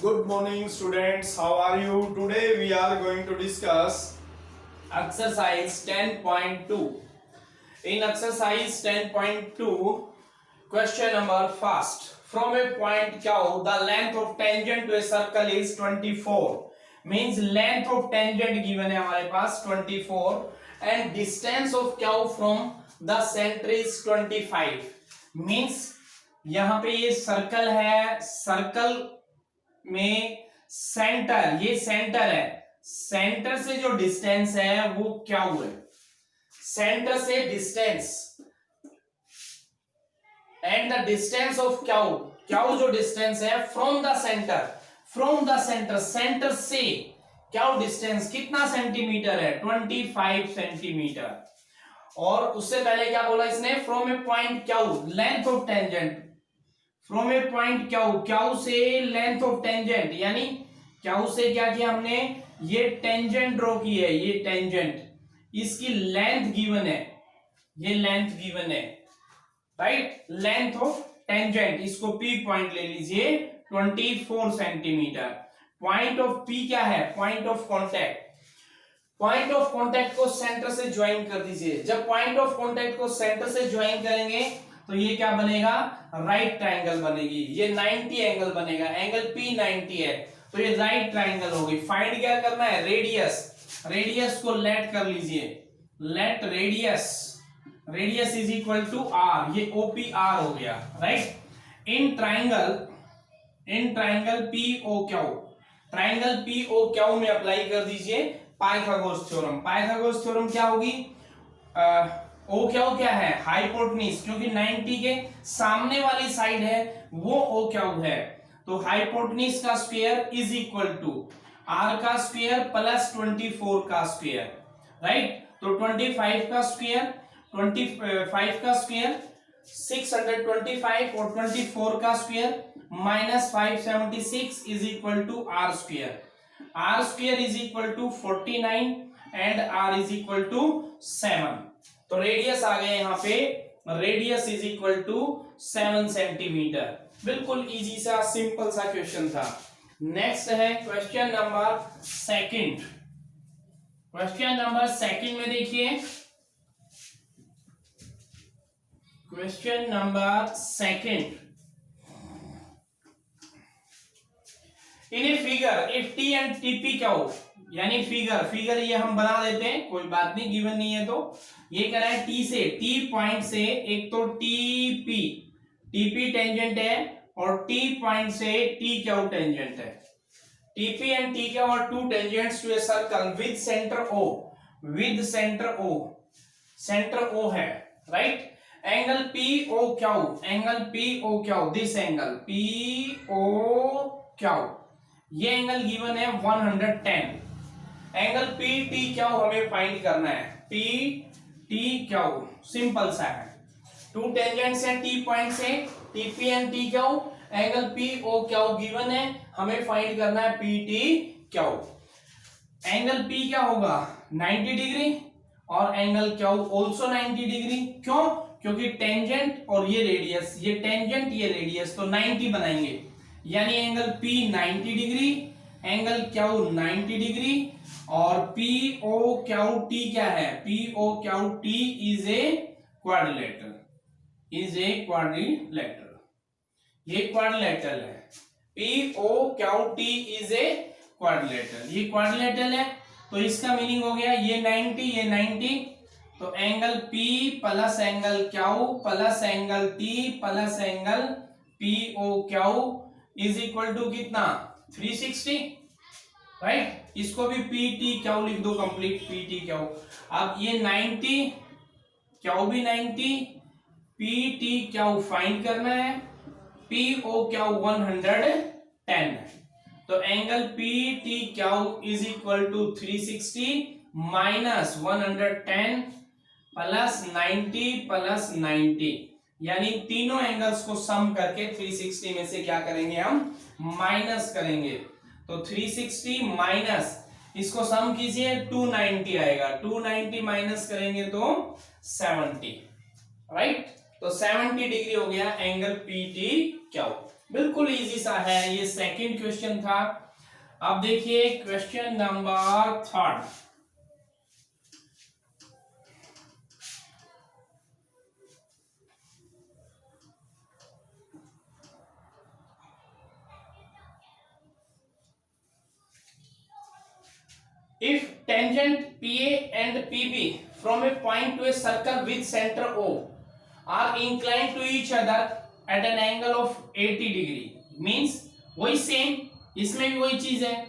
Good morning students, how are you? Today we are going to discuss Exercise 10.2. In exercise 10.2, question number first. From a point Q, the length of tangent to a circle is 24. Means length of tangent given है हमारे पास 24 and distance of Q from the center is 25. Means यहाँ पे ये circle है, circle में centre, ये centre है, centre से जो डिस्टेंस है वो क्या हुआ, सेंटर से distance and the distance of Q, Q जो डिस्टेंस है from the centre, from the centre, centre से क्याउ डिस्टेंस कितना सेंटीमीटर है, 25 सेंटीमीटर। और उससे पहले क्या बोला इसने, from a point Q length of tangent, from a point Q, Q से लेंथ ऑफ टेंजेंट, यानी क्याउ से क्या किया हमने, ये टेंजेंट ड्रॉ की है, ये टेंजेंट, इसकी लेंथ गिवन है, ये लेंथ गिवन है, राइट, लेंथ ऑफ टेंजेंट, इसको पी पॉइंट ले लीजिए 24 सेंटीमीटर। पॉइंट ऑफ पी क्या है, point of contact, point of contact को सेंटर से ज्वाइन कर दीजिए। जब पॉइंट ऑफ कांटेक्ट को सेंटर से ज्वाइन करेंगे तो ये क्या बनेगा, राइट ट्रायंगल बनेगी, ये 90 एंगल बनेगा, एंगल पी 90 है तो ये राइट ट्रायंगल होगी। फाइंड क्या करना है, रेडियस, रेडियस को लेट कर लीजिए, let radius, radius is equal to R, ये ओपी आर हो गया, right. In triangle, in triangle P O Q, triangle P O Q में अप्लाई कर दीजिए पाइथागोरस थ्योरम। पाइथागोरस थ्योरम क्या होगी, ओ क्यू क्या है, हाइपोटेन्यूज, क्योंकि 90 के सामने वाली साइड है वो ओ क्यू है, तो हाइपोटेन्यूज का square is equal to R का स्क्वायर प्लस 24 का स्क्वायर, राइट। तो 25 का स्क्वायर, 25 का स्क्वायर 625 और 24 का square minus 576 is equal to R square, R square is equal to 49 and R is equal to 7। तो रेडियस आ गया यहाँ पे, radius is equal to 7 centimetre. बिल्कुल इजी सा सिंपल सा क्वेश्चन था। नेक्स्ट है question number second. Question number second में देखिए, question number second, in a figure if T and TP क्या हो, यानी फिगर, फिगर ये हम बना देते हैं, कोई बात नहीं, गिवन नहीं है तो ये कह रहा है टी से, टी पॉइंट से, एक तो टीपी, टीपी टेंजेंट है और टी पॉइंट से टी क्यू टेंजेंट है। TP and T Q are two tangents to a circle with centre O, with centre O, centre O है, right. Angle P O Q, angle P O Q, this angle P O Q, ये angle given है 110। Angle P T Q हमें find करना है, P T Q simple सा है, two tangents हैं T point से, TP and T Q, angle P O Q given है, हमें फाइंड करना है P T Q. Angle P क्या होगा 90 डिग्री और एंगल क्यू ऑल्सो 90 डिग्री, क्यों, क्योंकि टेंजेंट और ये रेडियस, ये टेंजेंट ये रेडियस, तो 90 बनाएंगे, यानी angle P 90 degree, angle Q 90 degree और POQT क्या है, POQT is a quadrilateral, is a quadrilateral, ये क्वाड्रिलेटरल है, POQT इज ए क्वाड्रिलेटरल, ये क्वाड्रिलेटरल है। तो इसका मीनिंग हो गया ये 90, ये 90, तो angle P plus angle Q plus angle T plus angle POQ is equal to कितना 360, राइट। इसको भी पी टी क्यू लिख दो, कंप्लीट पी टी क्यू। अब ये 90, क्यू भी 90, पी टी क्यू फाइंड करना है, पी ओ क्यू 110, तो angle P T Q is equal to 360 minus 110 plus 90 plus 90, यानी तीनों एंगल्स को सम करके 360 में से क्या करेंगे, हम माइनस करेंगे, तो 360 माइनस, इसको सम कीजिए 290 आएगा, 290 माइनस करेंगे तो 70, राइट। तो 70 डिग्री हो गया एंगल पी टी क्यू। बिल्कुल इजी सा है, ये सेकंड क्वेश्चन था। अब देखिए question number third. If tangent PA and PB from a point to a circle with center O are inclined to each other at an angle of 80 degree, means वही same, इसमें भी वही चीज है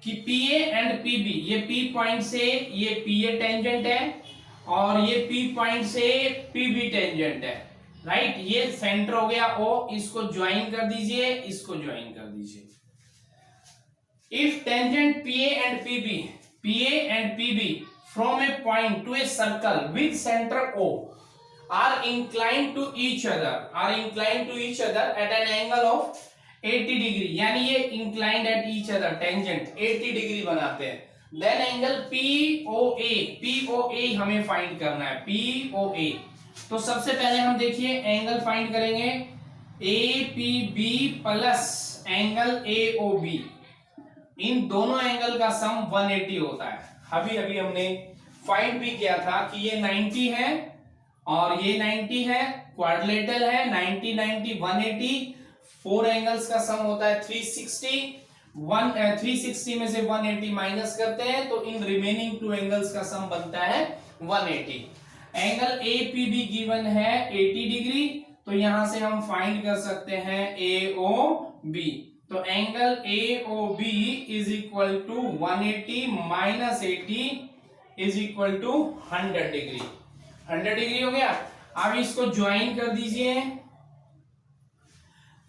कि PA एंड PB, ये P point से ये PA टेंजेंट है और ये P पॉइंट से PB टेंजेंट है, राइट। ये सेंटर हो गया O, इसको ज्वाइन कर दीजिए, इसको ज्वाइन कर दीजिए। If tangent PA and PB from a point to a circle with center O are inclined to each other at an angle of 80 degree, यानी ये inclined at each other, tangent 80 degree बनाते हैं। Then angle POA हमें find करना है, POA। तो सबसे पहले हम देखिए एंगल फाइंड करेंगे APB प्लस एंगल AOB, इन दोनों एंगल का सम 180 होता है। अभी अभी हमने फाइंड भी किया था कि ये 90 है और ये 90 है, क्वाड्रिलेटरल है, 90 90 180, फोर एंगल्स का सम होता है 360। 360 में से 180 माइनस करते हैं तो इन रिमेनिंग टू एंगल्स का सम बनता है 180। एंगल APB गिवन है 80 डिग्री, तो यहां से हम फाइंड कर सकते हैं AOB। तो angle AOB is equal to 180 माइनस 80 is equal to 100 degree. 100 degree हो गया। अब इसको ज्वाइन कर दीजिए।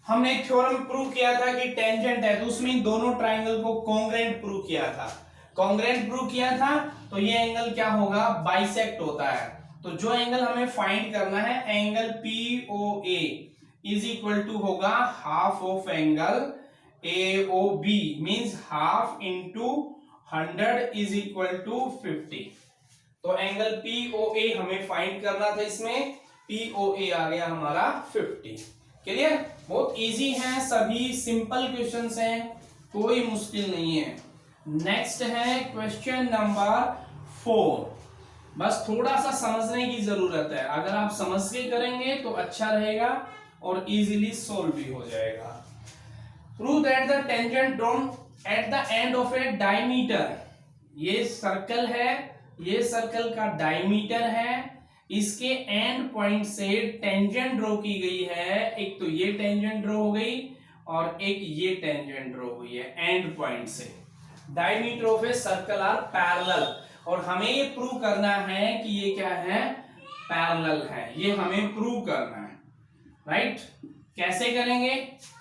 हमने एक थ्योरम प्रूव किया था कि टेंजेंट है तो उसमें इन दोनों ट्राइंगल को कॉन्ग्रेंट प्रूव किया था। कॉन्ग्रेंट प्रूव किया था तो ये एंगल क्या होगा, बाइसेक्ट होता है। तो जो एंगल हमें फाइंड करना है, angle POA is equal to होगा half of angle AOB, means half into 100 is equal to 50। तो एंगल POA हमें फाइंड करना था, इसमें POA आ गया हमारा 50। क्लियर, बहुत इजी है, सभी सिंपल क्वेश्चंस हैं, कोई मुश्किल नहीं है। नेक्स्ट है क्वेश्चन नंबर 4। बस थोड़ा सा समझने की जरूरत है, अगर आप समझ के करेंगे तो अच्छा रहेगा और इजीली सॉल्व भी हो जाएगा। Prove that the tangent drawn at the end of A diameter, ये सर्कल है, ये सर्कल का डायमीटर है, इसके एंड पॉइंट से टेंजेंट ड्रॉ की गई है। एक तो ये टेंजेंट ड्रॉ हो गई और एक ये टेंजेंट ड्रॉ हुई है एंड पॉइंट से। Diameter of a circle are parallel, और हमें ये प्रूव करना है कि ये क्या है, पैरेलल है, ये हमें प्रूव करना है, राइट। कैसे करेंगे,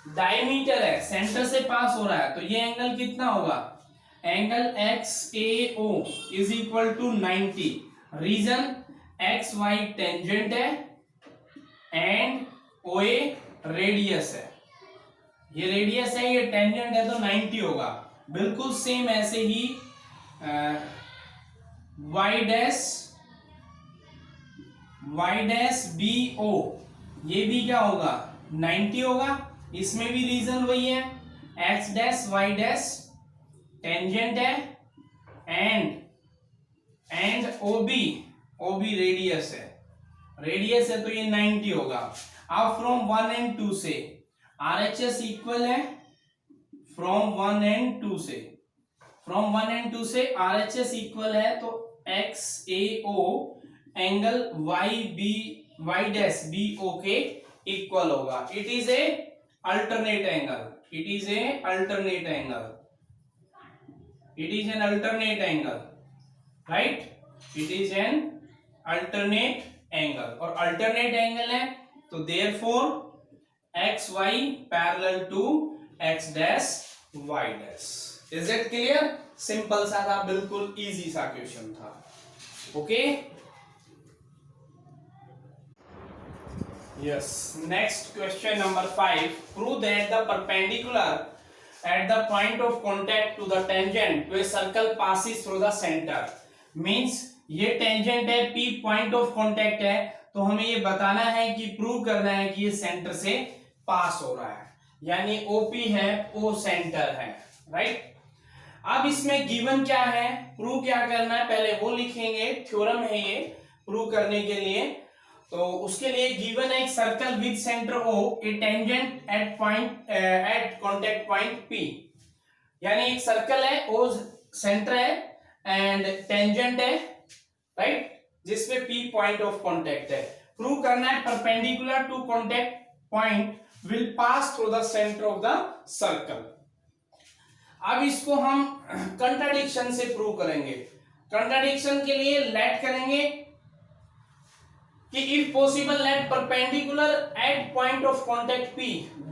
डायमीटर है, सेंटर से पास हो रहा है, तो ये एंगल कितना होगा, angle XAO is equal to 90। Reason XY tangent है एंड OA रेडियस है, ये रेडियस है, ये टेंजेंट है, तो 90 होगा। बिल्कुल सेम ऐसे ही Y डैश BO, ये भी क्या होगा, 90 होगा। इसमें भी रीजन वही है, X dash Y dash tangent है एंड OB रेडियस है, तो ये 90 होगा। अब फ्रॉम 1 एंड 2 से RHS इक्वल है, फ्रॉम 1 एंड 2 से RHS इक्वल है, तो XAO angle Y dash BO के इक्वल होगा। It is a alternate angle, right, it is an alternate angle, और अल्टरनेट एंगल है तो therefore XY parallel to X dash Y dash. Is it clear, simple सा था, बिल्कुल easy सा question था। Okay, yes, next question number 5, prove that the perpendicular at the point of contact to the tangent to a circle passes through the center, means ये tangent है, P point of contact है, तो हमें ये बताना है कि प्रूव करना है कि ये सेंटर से पास हो रहा है। यानी ओपी है, ओ सेंटर है, राइट। अब इसमें गिवन क्या है, प्रूव क्या करना है, पहले वो लिखेंगे, थ्योरम है ये प्रूव करने के लिए। तो उसके लिए गिवन है एक circle with centre O, a tangent at point at contact point P. यानी एक सर्कल है, ओ सेंटर है एंड टेंजेंट है, राइट, जिसपे पी पॉइंट ऑफ कांटेक्ट है। प्रूव करना है perpendicular to contact point will pass through the centre of the circle. अब इसको हम कंट्राडिक्शन से प्रूव करेंगे। कंट्राडिक्शन के लिए लेट करेंगे कि if possible let perpendicular at point of contact P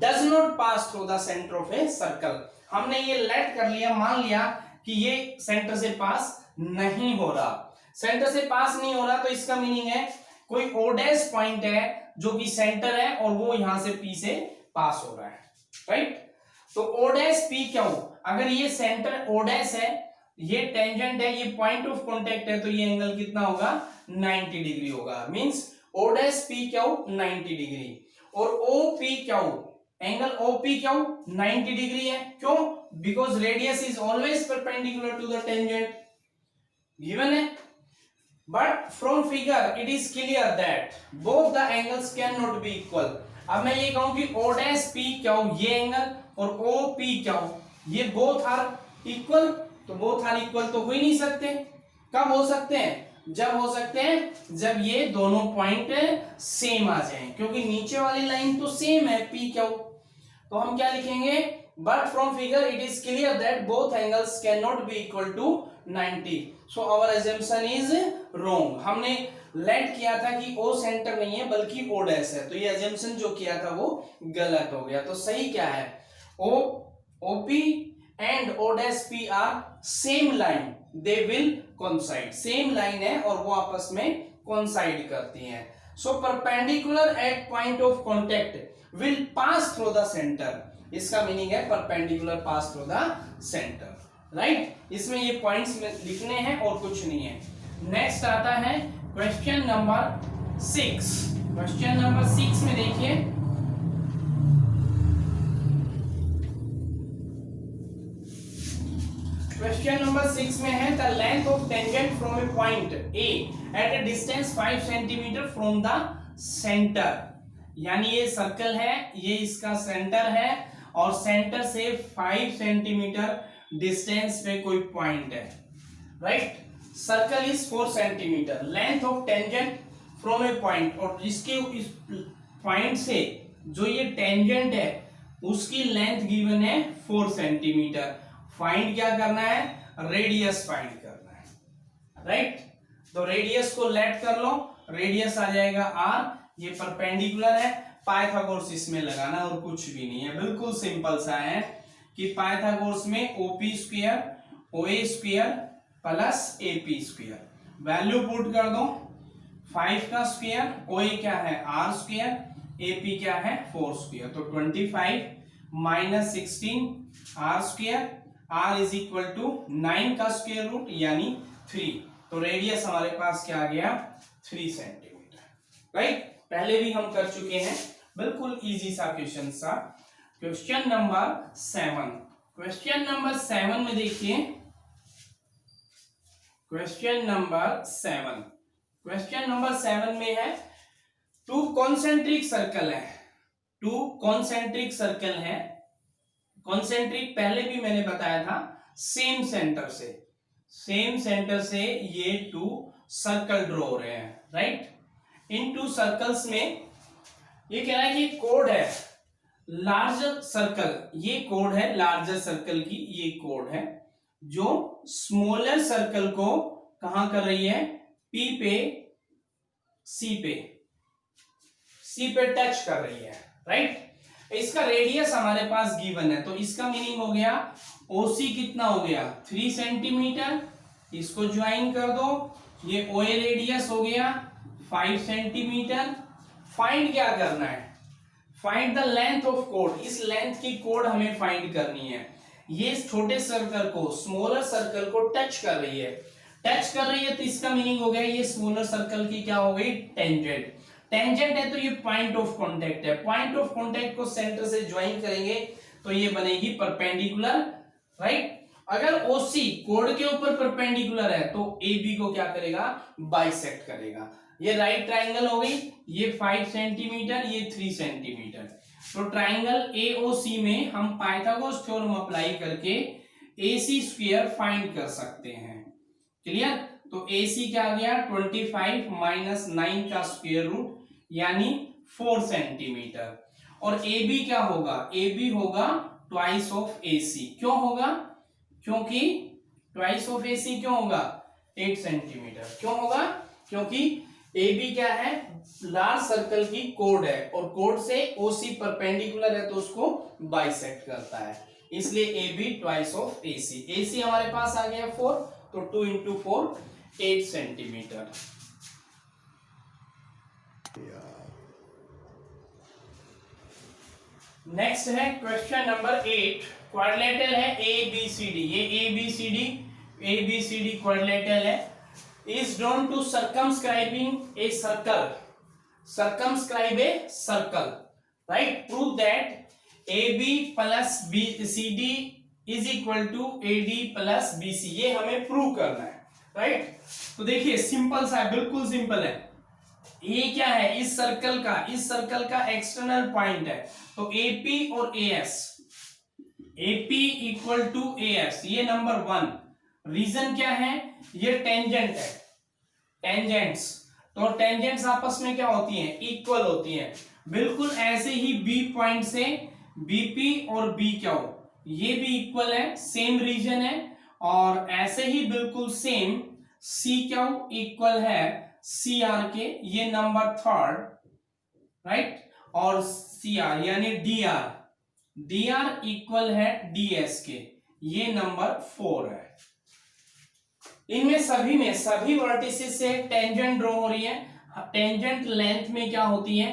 does not pass through the centre of a circle. हमने ये लेट कर लिया, मान लिया कि ये सेंटर से पास नहीं हो रहा, सेंटर से पास नहीं हो रहा, तो इसका मीनिंग है कोई ओ डैश पॉइंट है जो कि सेंटर है और वो यहां से P से पास हो रहा है, राइट। तो ओ डैश P क्यों, अगर ये सेंटर ओ डैश है, ये टेंजेंट है, ये पॉइंट ऑफ कांटेक्ट है, तो ये एंगल कितना होगा, 90 डिग्री होगा। मींस ओ डैश P क्यों 90 डिग्री, और O P Q, angle OP Q 90 degree है, क्यों, because radius is always perpendicular to the tangent, given है। But from figure it is clear that both the angles can not be equal. अब मैं ये कहूं कि O dash P क्यों, ये एंगल, और OP क्यों, ये बोथ आर इक्वल, तो बोथ आर इक्वल तो हो ही नहीं सकते। कब हो सकते हैं, जब हो सकते हैं जब ये दोनों पॉइंट सेम आ जाएं, क्योंकि नीचे वाली लाइन तो सेम है P क्यों। तो हम क्या लिखेंगे, but from figure it is clear that both angles can not be equal to 90, so our assumption is wrong. हमने लेट किया था कि O सेंटर नहीं है बल्कि O डैश है, तो ये अजम्पशन जो किया था वो गलत हो गया। तो सही क्या है, OP and O dash P are same line, they will coincide, same line है और वो आपस में कोइंसाइड करती हैं। So perpendicular at point of contact will pass through the centre, इसका मीनिंग है perpendicular pass through the centre, right. इसमें ये पॉइंट्स लिखने हैं और कुछ नहीं है। नेक्स्ट आता है क्वेश्चन नंबर 6। क्वेश्चन नंबर 6 में देखिए, क्वेश्चन नंबर 6 में है the length of tangent from a point A at a distance 5 centimetre from the centre. यानी ये सर्कल है, ये इसका सेंटर है और सेंटर से 5 सेंटीमीटर डिस्टेंस पे कोई पॉइंट है, right. Circle is 4 centimetre, length of tangent from a point, और जिसके इस पॉइंट से जो ये टेंजेंट है उसकी लेंथ गिवन है 4 सेंटीमीटर। फाइंड क्या करना है, रेडियस फाइंड करना है, राइट। तो रेडियस को लेट कर लो, रेडियस आ जाएगा R, ये परपेंडिकुलर है, पाइथागोरस इसमें लगाना और कुछ भी नहीं है, बिल्कुल सिंपल सा है कि पाइथागोरस में OP square OA square plus AP square, value put कर दो, 5 का स्क्वायर, OA क्या है R स्क्वायर, AP क्या है 4 स्क्वायर, तो 25 minus 16 R square, R is equal to 9 का स्क्वायर रूट यानी 3, तो रेडियस हमारे पास क्या आ गया 3 सेंटीमीटर, राइट। पहले भी हम कर चुके हैं, बिल्कुल इजी सा क्वेश्चन सा। क्वेश्चन नंबर 7, क्वेश्चन नंबर 7 में देखिए, क्वेश्चन नंबर 7, क्वेश्चन नंबर 7 में है 2 कॉन्सेंट्रिक सर्कल है, 2 कॉन्सेंट्रिक सर्कल है। कॉन्सेंट्रिक पहले भी मैंने बताया था, सेम सेंटर से ये 2 सर्कल ड्रॉ हो रहे हैं, राइट। इन 2 सर्कल्स में ये कह रहा है कि कोड है लार्जर सर्कल, ये कोड है लार्जर सर्कल की, ये कोड है जो स्मॉलर सर्कल को कहां कर रही है, P पे C पे टच कर रही है, राइट। इसका रेडियस हमारे पास गिवन है, तो इसका मीनिंग हो गया OC कितना हो गया 3 सेंटीमीटर, इसको ज्वाइन कर दो, ये OA रेडियस हो गया 5 सेंटीमीटर। फाइंड क्या करना है, find the length of code, इस लेंथ की कोड हमें फाइंड करनी है। ये छोटे सर्कल को, स्मॉलर सर्कल को टच कर रही है, तो इसका मीनिंग हो गया ये स्मॉलर सर्कल की क्या हो गई टेंजेंट, टेंजेंट है तो ये पॉइंट ऑफ कांटेक्ट है, पॉइंट ऑफ कांटेक्ट को सेंटर से ज्वाइन करेंगे तो ये बनेगी परपेंडिकुलर, राइट। अगर OC कोड के ऊपर परपेंडिकुलर है तो AB को क्या करेगा, बाइसेक्ट करेगा। ये राइट ट्राइंगल हो गई, ये 5 सेंटीमीटर, ये 3 सेंटीमीटर। तो ट्राइंगल AOC में हम पाइथागोरस थ्योरम अप्लाई करके AC स्क्वायर फाइंड कर सकते हैं। क्लियर। तो AC क्या आ गया, 25 माइनस 9 का स्क्वायर रूट यानी 4 सेंटीमीटर। और AB क्या होगा, AB होगा ट्वाइस ऑफ AC। क्यों होगा, क्योंकि ट्वाइस ऑफ AC क्यों होगा, 8 सेंटीमीटर। क्यों होगा, क्योंकि AB क्या है, लार्ज सर्कल की कोड है और कोड से OC परपेंडिकुलर है तो उसको बाइसेक्ट करता है, इसलिए AB twice of AC। AC हमारे पास आ गया 4, तो 2 इंटू 4 8 सेंटीमीटर। नेक्स्ट है क्वेश्चन नंबर 8। क्वाड्रिलेटरल है ABCD, ये ABCD क्वाड्रिलेटरल है। is drawn to circumscribing a circle, circumscribe a circle, right? Prove that AB plus BCD is equal to AD plus BC। ये हमें prove करना है, right. तो देखिए सिंपल सा है, बिल्कुल सिंपल है। ये क्या है, इस सर्कल का एक्सटर्नल पॉइंट है, तो AP और AS, AP equal to AS, ये नंबर 1। रीजन क्या है, ये टेंजेंट है, टेंजेंट्स। तो टेंजेंट्स आपस में क्या होती हैं, इक्वल होती हैं। बिल्कुल ऐसे ही B पॉइंट से BP और BQ ये भी इक्वल है, सेम रीजन है। और ऐसे ही बिल्कुल सेम CQ इक्वल है CR के, ये नंबर 3, राइट। और CR यानी DR इक्वल है DS के, ये नंबर 4 है। इनमें सभी वर्टिसेस से टेंजेंट ड्रॉ हो रही है, टेंजेंट लेंथ में क्या होती है,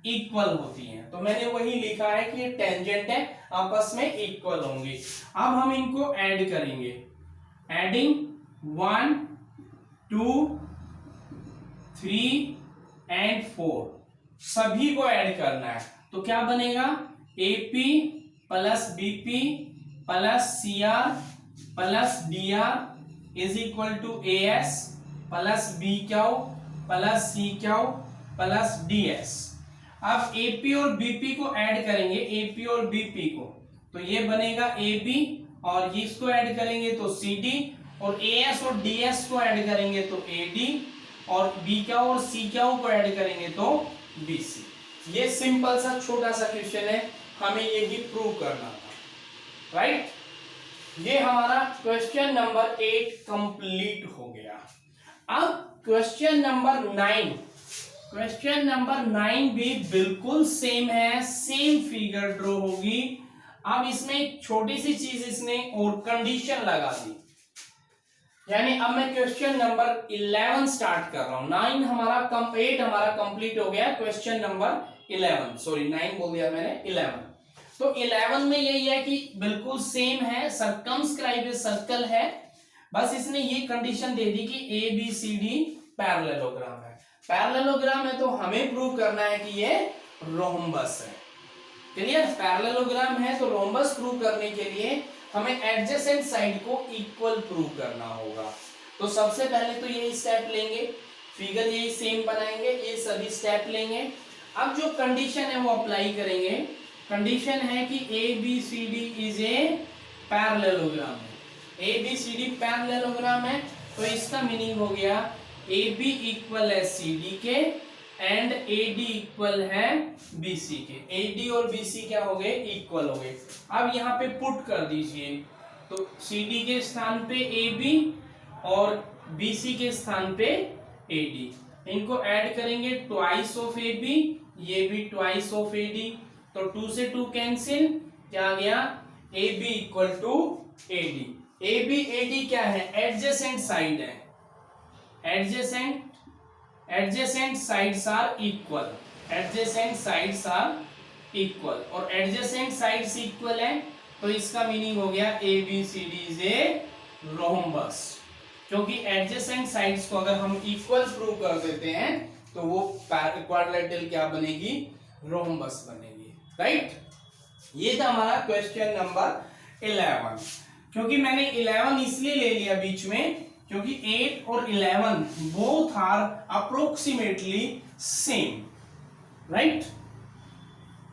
इक्वल होती है। तो मैंने वही लिखा है कि टेंजेंट है, आपस में इक्वल होंगी। अब हम इनको ऐड करेंगे, एडिंग 1 2 3 एंड 4, सभी को ऐड करना है। तो क्या बनेगा, AP plus BP plus CR plus DR is equal to AS plus BQ plus CQ plus DS। अब AP और BP को ऐड करेंगे, AP और BP को, तो ये बनेगा AB, और इसको ऐड करेंगे तो CD, और AS और DS को ऐड करेंगे तो AD, और BQ और CQ को ऐड करेंगे तो BC। ये सिंपल सा छोटा सा क्वेश्चन है, हमें यही प्रूव करना था, राइट। ये हमारा क्वेश्चन नंबर 8 कंप्लीट हो गया। अब क्वेश्चन नंबर 9, क्वेश्चन नंबर 9 भी बिल्कुल सेम है, सेम फिगर ड्रॉ होगी। अब इसमें एक छोटी सी चीज इसने और कंडीशन लगा दी, यानी अब मैं क्वेश्चन नंबर 11 स्टार्ट कर रहा हूं। 8 हमारा कंप्लीट हो गया, क्वेश्चन नंबर 11, सॉरी 9 बोल दिया मैंने, 11। तो 11 में यही है कि बिल्कुल सेम है, सर्कमस्क्राइब ए सर्कल है, बस इसने ये कंडीशन दे दी कि ABCD पैरेललोग्राम है। पैरेललोग्राम है तो हमें प्रूव करना है कि ये रोम्बस है। क्लियर, पैरेललोग्राम है तो रोम्बस प्रूव करने के लिए हमें एडजेसेंट साइड को इक्वल प्रूव करना होगा। तो सबसे पहले तो यही स्टेप लेंगे, फिगर यही सेम बनाएंगे, ये सभी स्टेप लेंगे। अब जो कंडीशन है वो अप्लाई करेंगे। कंडीशन है कि ABCD इज ए पैरेललोग्राम है, ABCD पैरेललोग्राम है, तो इसका मीनिंग हो गया AB इक्वल है CD के एंड AD इक्वल है BC के। AD और BC क्या हो गए, इक्वल हो गए। अब यहाँ पे पुट कर दीजिए, तो CD के स्थान पे AB और BC के स्थान पे AD, इनको ऐड करेंगे, ट्वाइस ऑफ AB, ये भी ट्वाइस ऑफ AD, तो 2 से 2 कैंसिल, क्या आ गया, AB equal to AD। AB AD क्या है, एडजेसेंट साइड है, adjacent sides are equal, adjacent sides are equal, और एडजेसेंट साइड्स इक्वल है तो इसका मीनिंग हो गया ABCD इज ए रोम्बस। क्योंकि एडजेसेंट साइड्स को अगर हम इक्वल प्रूव कर देते हैं तो वो क्वाड्रिलेटरल क्या बनेगी, रोम्बस बनेगी, राइट। ये था हमारा क्वेश्चन नंबर 11। क्योंकि मैंने 11 इसलिए ले लिया बीच में क्योंकि 8 और 11 both are approximately same, right.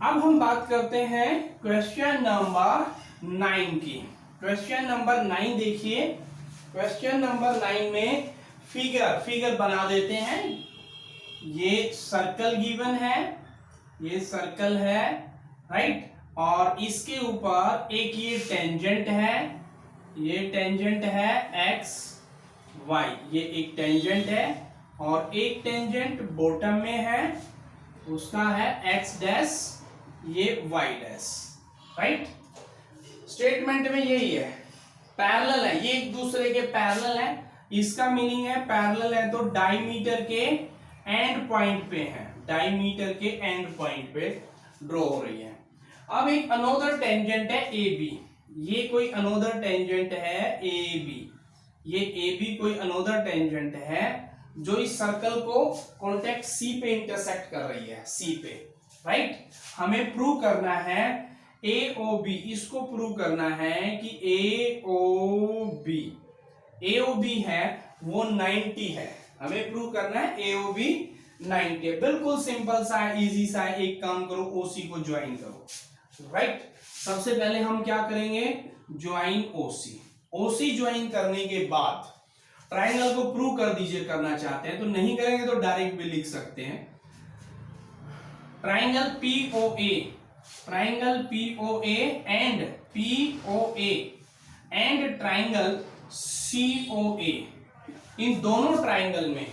अब हम बात करते हैं क्वेश्चन नंबर 9 की। क्वेश्चन नंबर 9 देखिए। क्वेश्चन नंबर 9 में फिगर बना देते हैं। ये सर्कल गिवन है, ये सर्कल है, राइट। और इसके ऊपर एक ये टेंजेंट है, ये टेंजेंट है एक्स वाई, ये एक टेंजेंट है। और एक टेंजेंट बॉटम में है, उसका है एक्स डैश, ये वाई डैश, राइट। स्टेटमेंट में यही है, पैरेलल है, ये एक दूसरे के पैरेलल है। इसका मीनिंग है पैरेलल है तो डायमीटर के एंड पॉइंट पे है, डायमीटर के एंड पॉइंट पे ड्रॉ हो रही है। अब एक अनोदर टेंजेंट है ए बी, ये कोई अनोदर टेंजेंट है ए बी, ये ए बी कोई अनोदर टेंजेंट है जो इस सर्कल को कॉन्टेक्ट सी पे इंटरसेक्ट कर रही है, सी पे, राइट। हमें प्रूव करना है ए ओ बी, इसको प्रूव करना है कि ए ओ बी है वो 90 है। हमें प्रूव करना है ए ओ बी 90 है। बिल्कुल सिंपल सा है, इजी सा है। एक काम करो, ओसी को ज्वाइन करो, राइट। सबसे पहले हम क्या करेंगे, ज्वाइन ओसी। ओसी ज्वाइन करने के बाद ट्राइंगल को प्रूव कर दीजिए, करना चाहते हैं तो, नहीं करेंगे तो डायरेक्ट भी लिख सकते हैं। Triangle POA, triangle POA and POA and triangle COA, इन दोनों ट्राइंगल में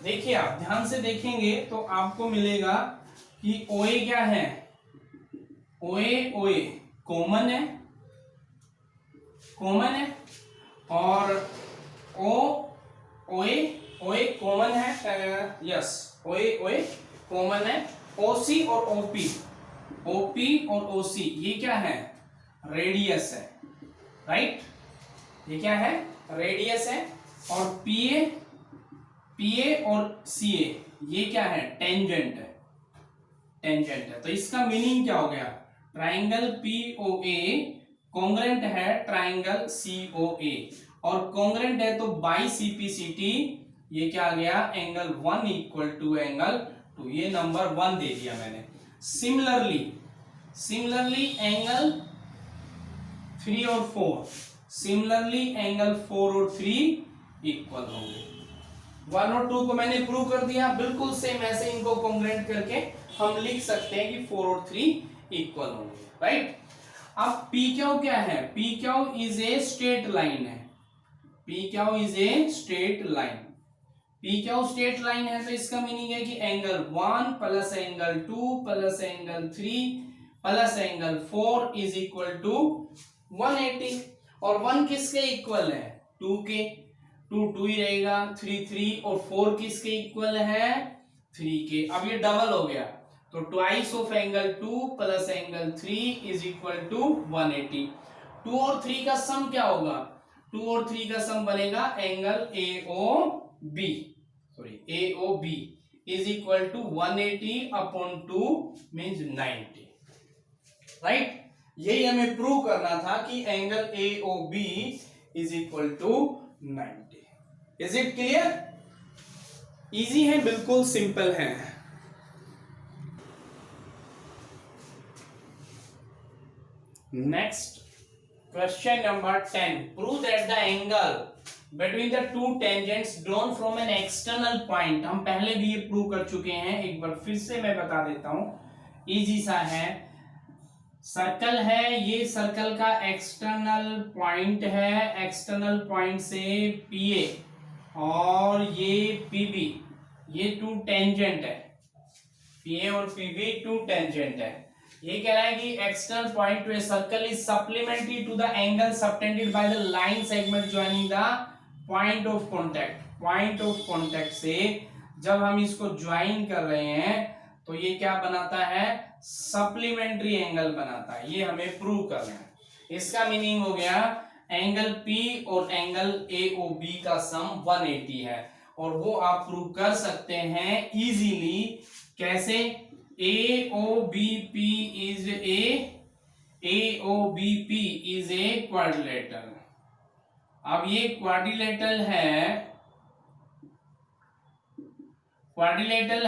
देखिए, आप ध्यान से देखेंगे तो आपको मिलेगा कि ओए क्या है, ओए कॉमन है, और ओए कॉमन है, यस, ओए कॉमन है। ओसी और ओपी और ओसी ये क्या है, रेडियस है, राइट। ये क्या है, रेडियस है। और पीए और सीए ये क्या है, टेंजेंट है। तो इसका मीनिंग क्या हो गया, ट्राइंगल पीओए कॉन्ग्रेंट है ट्राइंगल सीओए, और कॉन्ग्रेंट है तो बाई सीपीसीटी ये क्या आ गया, एंगल 1 इक्वल टू एंगल 2, ये नंबर 1 दे दिया मैंने। सिमिलरली एंगल 3 और 4, सिमिलरली एंगल 4 और 3 इक्वल होंगे। 1 और 2 को मैंने प्रूव कर दिया, बिल्कुल सेम ऐसे इनको कॉन्ग्रेंट करके हम लिख सकते हैं कि 4 और 3 इक्वल होंगे, राइट। अब पी क्यू क्या है, P Q is a straight line है, P Q is a straight line. P Q straight line है तो इसका मीनिंग है कि angle 1 plus angle 2 plus angle 3 plus angle 4 is equal to 180। और 1 किसके इक्वल है, 2 के, 2 ही रहेगा, 3 और 4 किसके इक्वल है, 3 के। अब ये डबल हो गया तो twice of angle 2 plus angle 3 is equal to 180। 2 और 3 का सम क्या होगा, 2 और 3 का सम बनेगा angle AOB is equal to 180 upon 2 means 90, right. यही हमें प्रूव करना था कि angle AOB is equal to 90। Is it clear? Easy है, बिल्कुल सिंपल है। Next question number 10, prove that the angle between the two tangents drawn from an external point. हम पहले भी ये प्रूव कर चुके हैं, एक बार फिर से मैं बता देता हूं, इजी सा है। सर्कल है, ये सर्कल का एक्सटर्नल पॉइंट है, एक्सटर्नल पॉइंट से पीए और ये पीबी, ये टू टेंजेंट है, पीए और पीबी टू टेंजेंट है। ये कह रहा है कि external point to a circle is supplementary to the angle subtended by the line segment joining the point of contact. Point of contact से जब हम इसको ज्वाइन कर रहे हैं तो ये क्या बनाता है, सप्लीमेंट्री एंगल बनाता है। ये हमें प्रूव करना है। इसका मीनिंग हो गया एंगल P और एंगल AOB का सम 180 है। और वो आप प्रूव कर सकते हैं इजीली। कैसे? AOBP is a quadrilateral. अब ये क्वाड्रिलेटरल है क्वाड्रिलेटरल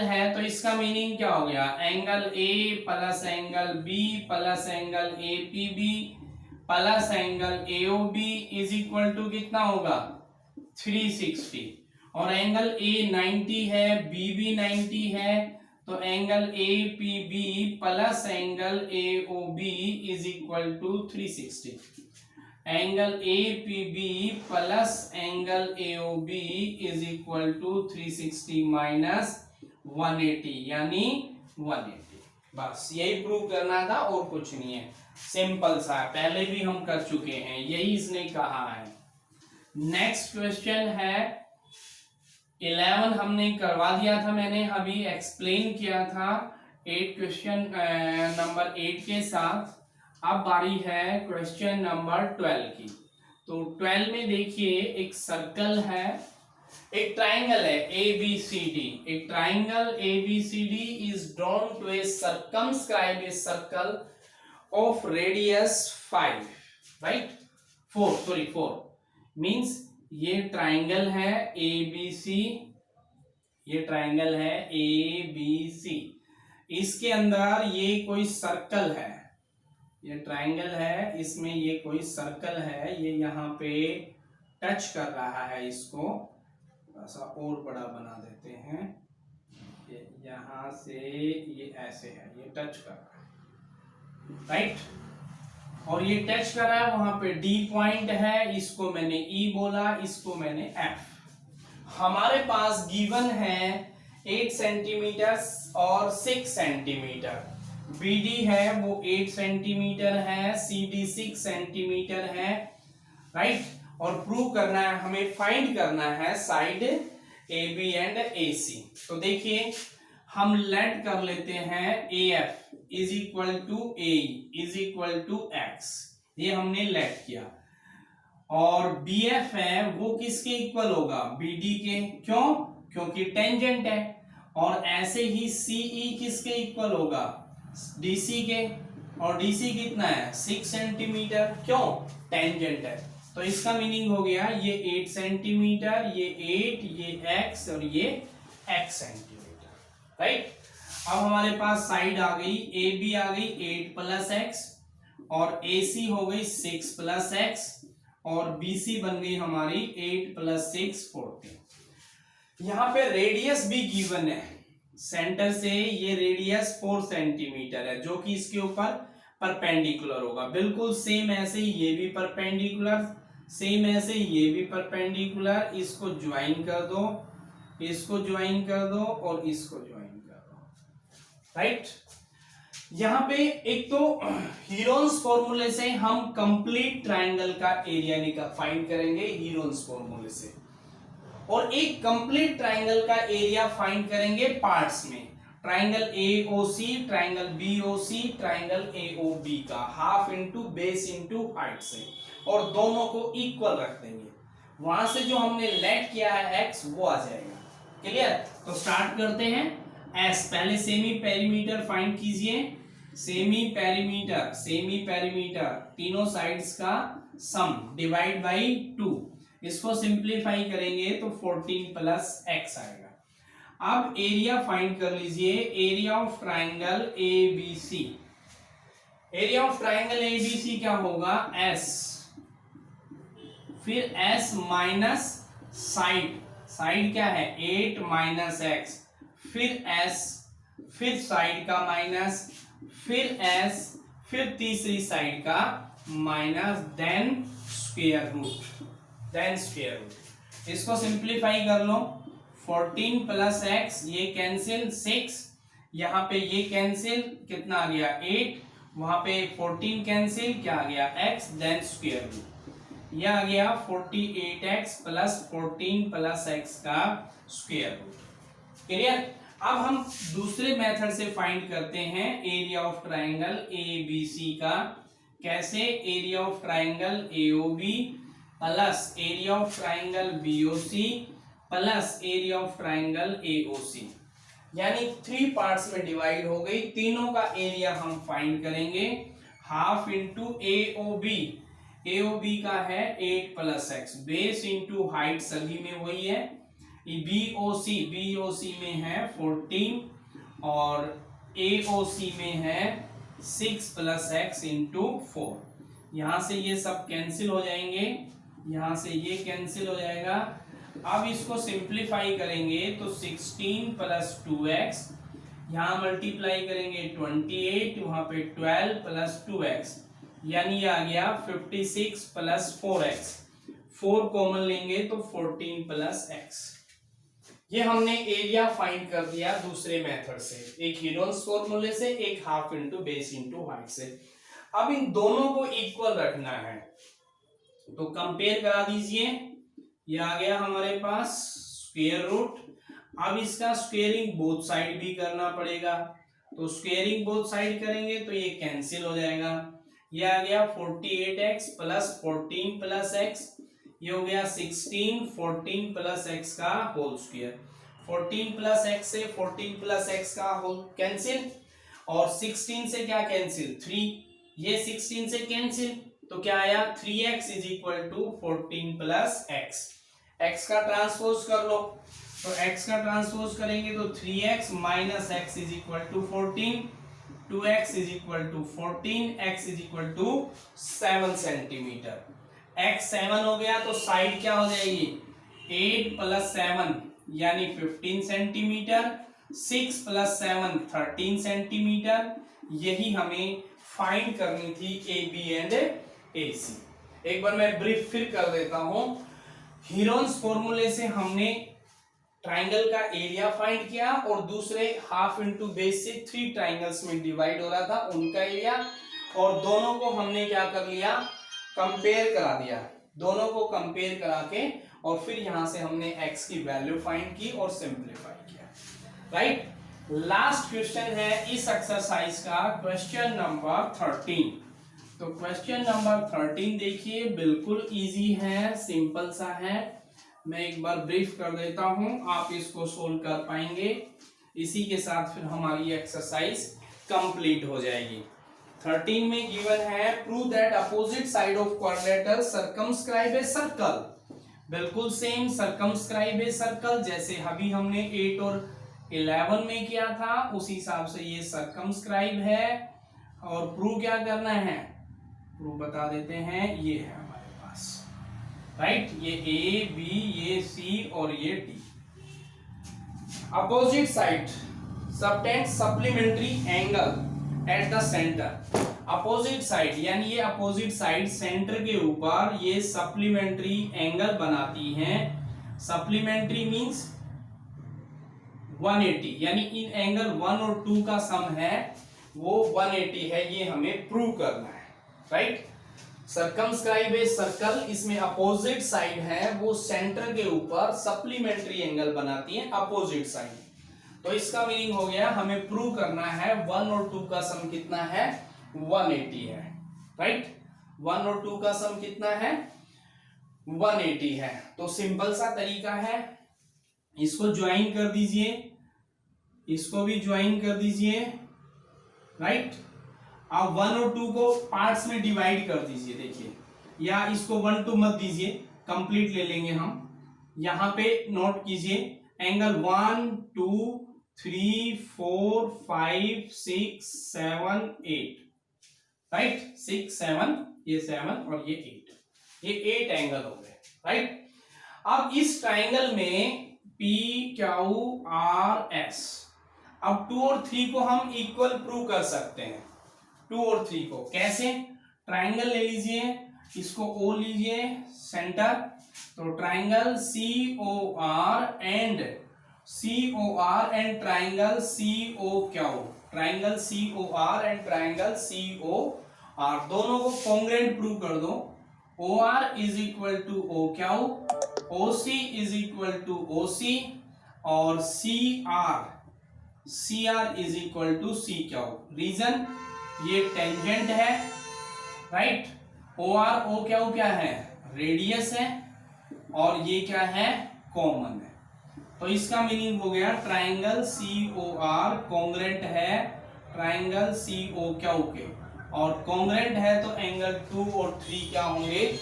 है, तो इसका मीनिंग क्या हो गया? Angle A plus angle B plus angle APB plus angle AOB is equal to कितना होगा? 360। और एंगल A 90 है, B भी 90 है, तो angle APB plus angle AOB is equal to 360। Angle APB plus angle AOB is equal to 360 minus 180 यानी 180। बस यही प्रूव करना था और कुछ नहीं है, सिंपल सा, पहले भी हम कर चुके हैं, यही इसने कहा है। नेक्स्ट क्वेश्चन है 11 हमने करवा दिया था, मैंने अभी एक्सप्लेन किया था 8 क्वेश्चन नंबर 8 के साथ। अब बारी है क्वेश्चन नंबर 12 की। तो 12 में देखिए एक सर्कल है, एक ट्राइंगल है ABCD। एक triangle ABCD is drawn to a circumscribe a circle of radius 5, right? 4 means ये ट्राइंगल है ABC, ये ट्राइंगल है ABC, इसके अंदर ये कोई सर्कल है, ये ट्राइंगल है, इसमें ये कोई सर्कल है, ये यहाँ पे टच कर रहा है, इसको थोड़ा सा और बड़ा बना देते हैं, ये यहाँ से ये ऐसे है, ये टच कर रहा है, राइट? और ये टच कर रहा है, वहां पे D पॉइंट है, इसको मैंने E बोला, इसको मैंने F। हमारे पास गिवन है 8 सेंटीमीटर और 6 सेंटीमीटर। BD है वो 8 सेंटीमीटर है, CD 6 सेंटीमीटर है, राइट? और प्रूव करना है, हमें फाइंड करना है साइड AB एंड AC। तो देखिए हम लेट कर लेते हैं AF is equal to AE is equal to X, ये हमने लेट किया। और BF है वो किसके इक्वल होगा? BD के। क्यों? क्योंकि टेंजेंट है। और ऐसे ही CE किसके इक्वल होगा? DC के। और DC कितना है? 6 सेंटीमीटर। क्यों? टेंजेंट है। तो इसका मीनिंग हो गया ये 8 सेंटीमीटर, ये 8, ये X और ये X सेंटीमीटर, राइट? अब हमारे पास साइड आ गई, AB आ गई 8 प्लस X और AC हो गई 6 प्लस X और BC बन गई हमारी 8 प्लस 6 14। यहाँ पे रेडियस भी गिवन है, सेंटर से ये रेडियस 4 सेंटीमीटर है, जो कि इसके ऊपर परपेंडिकुलर होगा। बिल्कुल सेम ऐसे ही ये भी परपेंडिकुलर, सेम ऐसे ये भी परपेंडिकुलर। इसको ज्वाइन कर दो, इसको ज्वाइन कर दो और इसको ज्वाइन कर दो, राइट? यहां पे एक तो हीरोन्स फॉर्मूले से हम कंप्लीट ट्राइंगल का एरिया फाइंड करेंगे हीरोन्स फॉर्मूले से, और एक कंप्लीट ट्राइंगल का एरिया फाइंड करेंगे पार्ट्स में। Triangle AOC, triangle BOC, triangle AOB का half into base into height से, और दोनों को इक्वल रख देंगे। वहां से जो हमने लेट किया है X वो आ जाएगा। क्लियर? तो स्टार्ट करते हैं। S पहले सेमी पेरीमीटर फाइंड कीजिए। सेमी पेरीमीटर तीनों साइड्स का सम डिवाइड बाई 2, इसको सिंप्लीफाई करेंगे तो 14 प्लस X आएगा। अब एरिया फाइंड कर लीजिए, area of triangle ABC। Area of triangle ABC क्या होगा? S, फिर S माइनस साइड, साइड क्या है? 8 माइनस X, फिर S, फिर साइड का माइनस, फिर S, फिर तीसरी साइड का माइनस, देन स्क्वायर रूट। इसको सिंप्लीफाई कर लो, 14 प्लस X, ये कैंसिल, 6 यहाँ पे ये कैंसिल, कितना आ गया? 8, वहां पे 14 कैंसिल, क्या आ गया? X, देन स्क्वायर रूट, यह आ गया 48X प्लस 14 प्लस X का स्क्वायर रूट। क्लियर? अब हम दूसरे मेथड से फाइंड करते हैं एरिया ऑफ ट्राइंगल ABC का। कैसे? Area of triangle AOB plus area of triangle BOC plus area of triangle AOC, यानी 3 पार्ट्स में डिवाइड हो गई। तीनों का एरिया हम फाइंड करेंगे। हाफ इंटू एओबी, एओबी का है 8 plus x, base into height सभी में वही है। बीओसी, बीओसी में है 14 और एओसी में है 6 प्लस एक्स इंटू 4। यहां से ये सब कैंसिल हो जाएंगे, यहां से ये कैंसिल हो जाएगा। अब इसको सिंप्लीफाई करेंगे तो 16 प्लस 2x, यहां मल्टीप्लाई करेंगे 28, वहां पे 12 प्लस 2x, यानी आ गया 56 प्लस 4x। 4 कॉमन लेंगे तो 14 प्लस x। ये हमने एरिया फाइंड कर दिया दूसरे मेथड से, एक हीरोन्स फॉर्मूले से, एक half into base into height से। अब इन दोनों को इक्वल रखना है तो कंपेयर करा दीजिए। ये आ गया हमारे पास स्क्वायर रूट। अब इसका स्क्वेयरिंग बोथ साइड भी करना पड़ेगा, तो स्क्वेयरिंग बोथ साइड करेंगे तो ये कैंसिल हो जाएगा। ये आ गया 48x प्लस 14 प्लस x, ये हो गया 16 14 प्लस x का होल स्क्वायर। 14 प्लस x से 14 प्लस x का होल कैंसिल, और 16 से क्या कैंसिल? 3, ये 16 से कैंसिल तो क्या आया? 3x is equal to 14 plus x। x का ट्रांसपोज कर लो, तो x का ट्रांसपोज करेंगे तो 3x minus x is equal to 14, 2x is equal to 14, x is equal to 7 centimetre. x 7 हो गया तो साइड क्या हो जाएगी? 8 प्लस 7 यानी 15 सेंटीमीटर, 6 प्लस 7 13 सेंटीमीटर। यही हमें फाइंड करनी थी ए बी एंड ए सी। एक बार मैं ब्रीफ फिर कर देता हूं। हीरोन्स फॉर्मूले से हमने ट्राइंगल का एरिया फाइंड किया और दूसरे हाफ इंटू बेस से 3 ट्राइंगल्स में डिवाइड हो रहा था उनका एरिया, और दोनों को हमने क्या कर लिया? कंपेयर करा दिया। दोनों को कंपेयर करा के और फिर यहां से हमने x की वैल्यू फाइंड की और सिंप्लीफाई किया। राइट, लास्ट क्वेश्चन है इस एक्सरसाइज का, क्वेश्चन नंबर 13। तो क्वेश्चन नंबर 13 देखिए, बिल्कुल इजी है, सिंपल सा है। मैं एक बार ब्रीफ कर देता हूं, आप इसको सोल्व कर पाएंगे। इसी के साथ फिर हमारी एक्सरसाइज कंप्लीट हो जाएगी। 13 में गिवन है prove that opposite side of quadrilateral circumscribe a circle. बिल्कुल सेम सर्कमस्क्राइब ए सर्कल जैसे अभी हमने 8 और 11 में किया था, उसी हिसाब से ये सर्कमस्क्राइब है। और प्रूव क्या करना है? प्रूव बता देते हैं, ये है हमारे पास। राइट, ये ए बी, ये सी और ये D. Opposite side subtend supplementary angle at the centre. Opposite side यानी ये अपोजिट साइड सेंटर के ऊपर ये सप्लीमेंट्री एंगल बनाती हैं। सप्लीमेंट्री मींस 180, यानी इन एंगल 1 और 2 का सम है वो 180 है, ये हमें प्रूव करना है। राइट, सर्कमस्क्राइब ए सर्कल, इसमें अपोजिट साइड है वो सेंटर के ऊपर सप्लीमेंट्री एंगल बनाती है अपोजिट साइड। तो इसका मीनिंग हो गया हमें प्रूव करना है 1 और 2 का सम कितना है? 180 है। राइट, 1 और 2 का सम कितना है? 180 है। तो सिंपल सा तरीका है, इसको ज्वाइन कर दीजिए, इसको भी ज्वाइन कर दीजिए। राइट, आप 1 और 2 को पार्ट्स में डिवाइड कर दीजिए। देखिए, या इसको 1 2 मत दीजिए, कंप्लीट ले लेंगे हम। यहां पे नोट कीजिए एंगल 1 2 3 4 5 6 7 8। राइट, 6 7, ये 7 और ये 8, ये 8 एंगल हो गए। राइट, अब इस ट्राइंगल में P Q R S, अब 2 और 3 को हम इक्वल प्रूव कर सकते हैं। 2 और 3 को कैसे? ट्राइंगल ले लीजिए, इसको O लीजिए सेंटर, तो triangle COR and triangle COQ, triangle COR and triangle COR दोनों को कॉन्ग्रुएंट प्रूव कर दो। OR is equal to OQ, OC is equal to OC और CR is equal to CQ। Reason, ये टेंजेंट है, right. O R, O क्या है, radius है, और ये क्या है, कॉमन है। तो इसका मीनिंग हो गया triangle C O R congruent है ट्राइंगल सी ओ क्यू के, और कॉन्ग्रेंट है तो एंगल 2 और 3 क्या होंगे,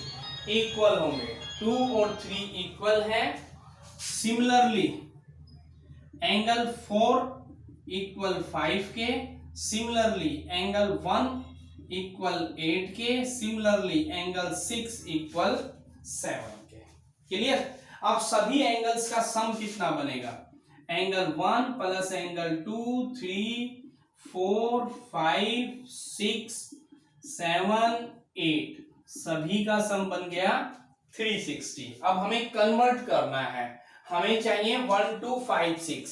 इक्वल होंगे। 2 और 3 इक्वल है। सिमिलरली एंगल 4 इक्वल 5 के, सिमिलरली एंगल 1 इक्वल 8 के, सिमिलरली एंगल 6 इक्वल 7 के। क्लियर। अब सभी एंगल्स का सम कितना बनेगा, एंगल 1 प्लस एंगल 2, 3, 4, 5, 6, 7, 8, सभी का सम बन गया 360। अब हमें कन्वर्ट करना है, हमें चाहिए 1 2 5 6,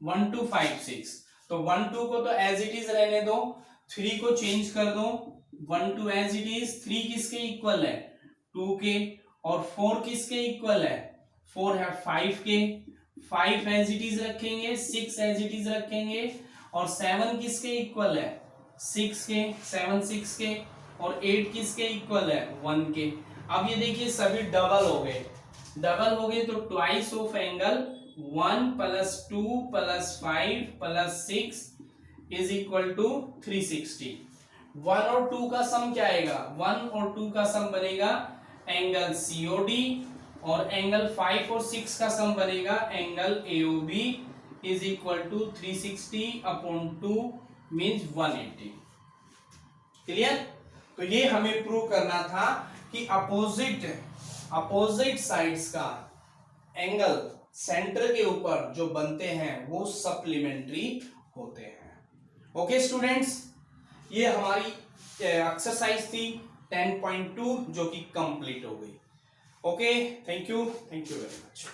1 2 5 6। तो 1 2 को तो एज इट इज रहने दो, 3 को चेंज कर दो, 1 2 एज इट इज। 3 किसके इक्वल है, 2 के, और 4 किसके इक्वल है, 4 है 5 के, 5 एज इट इज रखेंगे, 6 एज इट इज रखेंगे, और 7 किसके इक्वल है, 6 के, 7 6 के, और 8 किसके इक्वल है, 1 के। अब ये देखिए सभी डबल हो गए, डबल हो गए तो twice of angle 1 plus 2 plus 5 plus 6 is equal to 360। 1 और 2 का सम क्या आएगा, 1 और 2 का सम बनेगा एंगल सीओडी, और एंगल 5 और 6 का सम बनेगा angle AOB is equal to 360 upon 2 means 180। Clear. तो ये हमें प्रूव करना था कि अपोजिट साइड्स का एंगल सेंटर के ऊपर जो बनते हैं वो सप्लीमेंट्री होते हैं। ओके स्टूडेंट्स, ये हमारी एक्सरसाइज थी 10.2 जो कि कंप्लीट हो गई। Okay, thank you very much.